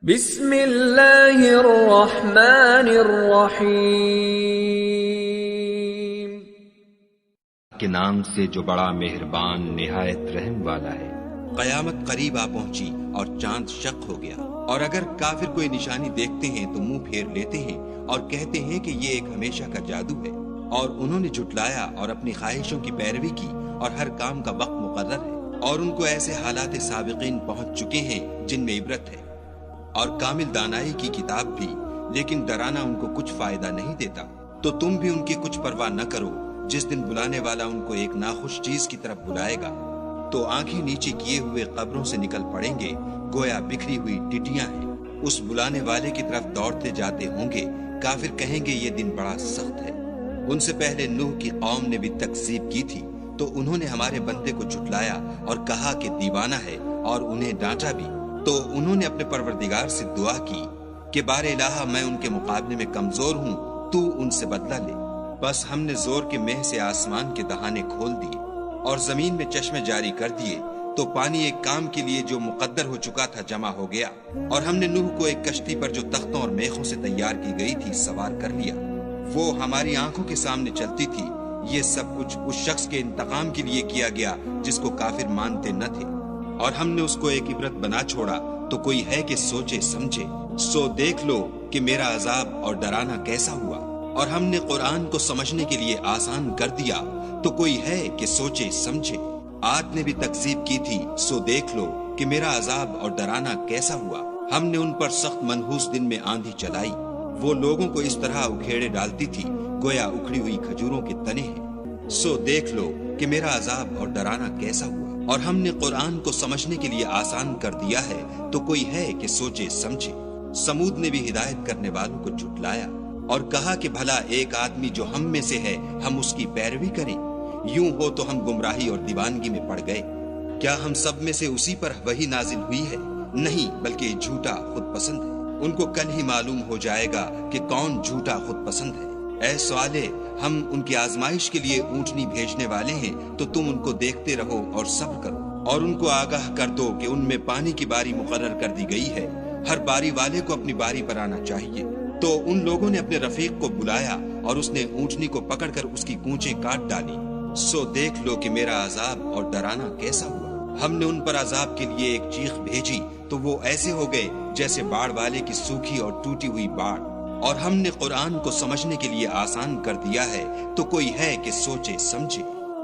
بسم اللہ الرحمن الرحیم، کے نام سے جو بڑا مہربان نہایت رحم والا ہے۔ قیامت قریب آ پہنچی اور چاند شق ہو گیا، اور اگر کافر کوئی نشانی دیکھتے ہیں تو منہ پھیر لیتے ہیں اور کہتے ہیں کہ یہ ایک ہمیشہ کا جادو ہے، اور انہوں نے جھٹلایا اور اپنی خواہشوں کی پیروی کی، اور ہر کام کا وقت مقرر ہے، اور ان کو ایسے حالات سابقین پہنچ چکے ہیں جن میں عبرت ہے، اور کامل دانائی کی کتاب بھی، لیکن ڈرانا ان کو کچھ فائدہ نہیں دیتا۔ تو تم بھی ان کی کچھ پرواہ نہ کرو، جس دن بلانے والا ان کو ایک ناخوش چیز کی طرف بلائے گا تو آنکھیں نیچے کیے ہوئے قبروں سے نکل پڑیں گے، گویا بکھری ہوئی ٹٹیاں ہیں۔ اس بلانے والے کی طرف دوڑتے جاتے ہوں گے، کافر کہیں گے یہ دن بڑا سخت ہے۔ ان سے پہلے نوح کی قوم نے بھی تکذیب کی تھی، تو انہوں نے ہمارے بندے کو جھٹلایا اور کہا کہ دیوانہ ہے، اور انہیں ڈانٹا بھی۔ تو انہوں نے اپنے پروردگار سے دعا کی کہ بار الہ میں ان کے مقابلے میں کمزور ہوں، تو ان سے بدلہ لے۔ بس ہم نے زور کے مہ سے آسمان کے دہانے کھول دیے اور زمین میں چشمے جاری کر دیے، تو پانی ایک کام کے لیے جو مقدر ہو چکا تھا جمع ہو گیا، اور ہم نے نوح کو ایک کشتی پر جو تختوں اور میخوں سے تیار کی گئی تھی سوار کر لیا۔ وہ ہماری آنکھوں کے سامنے چلتی تھی۔ یہ سب کچھ اس شخص کے انتقام کے لیے کیا گیا جس کو کافر مانتے نہ تھے، اور ہم نے اس کو ایک عبرت بنا چھوڑا، تو کوئی ہے کہ سوچے سمجھے۔ سو دیکھ لو کہ میرا عذاب اور ڈرانا کیسا ہوا، اور ہم نے قرآن کو سمجھنے کے لیے آسان کر دیا، تو کوئی ہے کہ سوچے سمجھے۔ عاد نے بھی تکذیب کی تھی، سو دیکھ لو کہ میرا عذاب اور ڈرانا کیسا ہوا۔ ہم نے ان پر سخت منحوس دن میں آندھی چلائی، وہ لوگوں کو اس طرح اکھیڑے ڈالتی تھی گویا اکھڑی ہوئی کھجوروں کے تنے ہیں۔ سو دیکھ لو کہ میرا عذاب اور ڈرانا کیسا ہوا، اور ہم نے قرآن کو سمجھنے کے لیے آسان کر دیا ہے، تو کوئی ہے کہ سوچے سمجھے۔ سمود نے بھی ہدایت کرنے والوں کو جھٹلایا اور کہا کہ بھلا ایک آدمی جو ہم میں سے ہے ہم اس کی پیروی کریں؟ یوں ہو تو ہم گمراہی اور دیوانگی میں پڑ گئے۔ کیا ہم سب میں سے اسی پر وحی نازل ہوئی ہے؟ نہیں، بلکہ جھوٹا خود پسند ہے۔ ان کو کل ہی معلوم ہو جائے گا کہ کون جھوٹا خود پسند ہے۔ اے صالح، ہم ان کی آزمائش کے لیے اونٹنی بھیجنے والے ہیں، تو تم ان کو دیکھتے رہو اور صبر کرو، اور ان کو آگاہ کر دو کہ ان میں پانی کی باری مقرر کر دی گئی ہے، ہر باری والے کو اپنی باری پر آنا چاہیے۔ تو ان لوگوں نے اپنے رفیق کو بلایا اور اس نے اونٹنی کو پکڑ کر اس کی کونچیں کاٹ ڈالی۔ سو دیکھ لو کہ میرا عذاب اور ڈرانا کیسا ہوا۔ ہم نے ان پر عذاب کے لیے ایک چیخ بھیجی، تو وہ ایسے ہو گئے جیسے باڑ والے کی سوکھی اور ٹوٹی ہوئی باڑ۔ اور ہم نے قرآن کو سمجھنے کے لیے آسان کر دیا ہے، تو کوئی ہے کہ سوچے سمجھے۔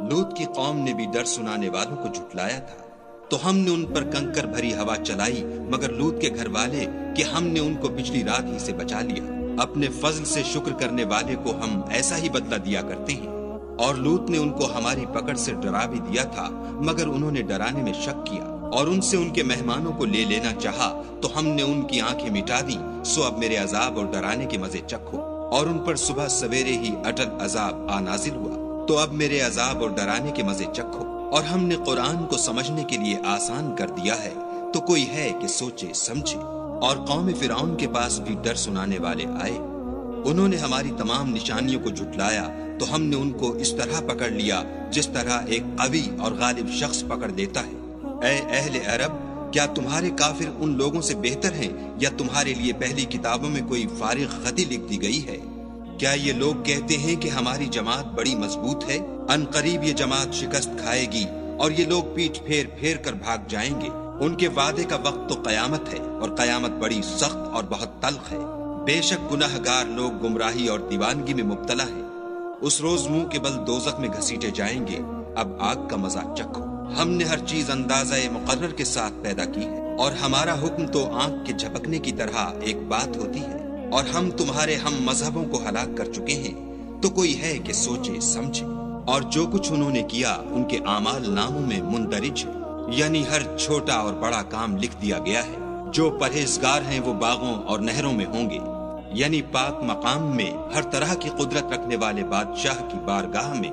لوط کی قوم نے بھی ڈر سنانے والوں کو جھٹلایا تھا، تو ہم نے ان پر کنکر بھری ہوا چلائی، مگر لوط کے گھر والے کہ ہم نے ان کو پچھلی رات ہی سے بچا لیا۔ اپنے فضل سے شکر کرنے والے کو ہم ایسا ہی بدلہ دیا کرتے ہیں۔ اور لوط نے ان کو ہماری پکڑ سے ڈرا بھی دیا تھا، مگر انہوں نے ڈرانے میں شک کیا اور ان سے ان کے مہمانوں کو لے لینا چاہا، تو ہم نے ان کی آنکھیں مٹا دی۔ سو اب میرے عذاب اور ڈرانے کے مزے چکھو۔ اور ان پر صبح سویرے ہی اٹل عذاب نازل ہوا، تو اب میرے عذاب اور ڈرانے کے مزے چکھو۔ اور ہم نے قرآن کو سمجھنے کے لیے آسان کر دیا ہے، تو کوئی ہے کہ سوچے سمجھے۔ اور قوم فرعون کے پاس بھی ڈر سنانے والے آئے، انہوں نے ہماری تمام نشانیوں کو جھٹلایا، تو ہم نے ان کو اس طرح پکڑ لیا جس طرح ایک قوی اور غالب شخص پکڑ لیتا ہے۔ اے اہل عرب، کیا تمہارے کافر ان لوگوں سے بہتر ہیں، یا تمہارے لیے پہلی کتابوں میں کوئی فارغ خطی لکھ دی گئی ہے؟ کیا یہ لوگ کہتے ہیں کہ ہماری جماعت بڑی مضبوط ہے؟ ان قریب یہ جماعت شکست کھائے گی، اور یہ لوگ پیٹھ پھیر پھیر کر بھاگ جائیں گے۔ ان کے وعدے کا وقت تو قیامت ہے، اور قیامت بڑی سخت اور بہت تلخ ہے۔ بے شک گناہ گار لوگ گمراہی اور دیوانگی میں مبتلا ہیں۔ اس روز منہ کے بل دوزخ میں گھسیٹے جائیں گے۔ اب آگ کا مزہ چکھو۔ ہم نے ہر چیز اندازہ مقرر کے ساتھ پیدا کی ہے، اور ہمارا حکم تو آنکھ کے جھپکنے کی طرح ایک بات ہوتی ہے۔ اور ہم تمہارے ہم مذہبوں کو ہلاک کر چکے ہیں، تو کوئی ہے کہ سوچے سمجھے۔ اور جو کچھ انہوں نے کیا ان کے اعمال ناموں میں مندرج ہے، یعنی ہر چھوٹا اور بڑا کام لکھ دیا گیا ہے۔ جو پرہیزگار ہیں وہ باغوں اور نہروں میں ہوں گے، یعنی پاک مقام میں ہر طرح کی قدرت رکھنے والے بادشاہ کی بارگاہ میں۔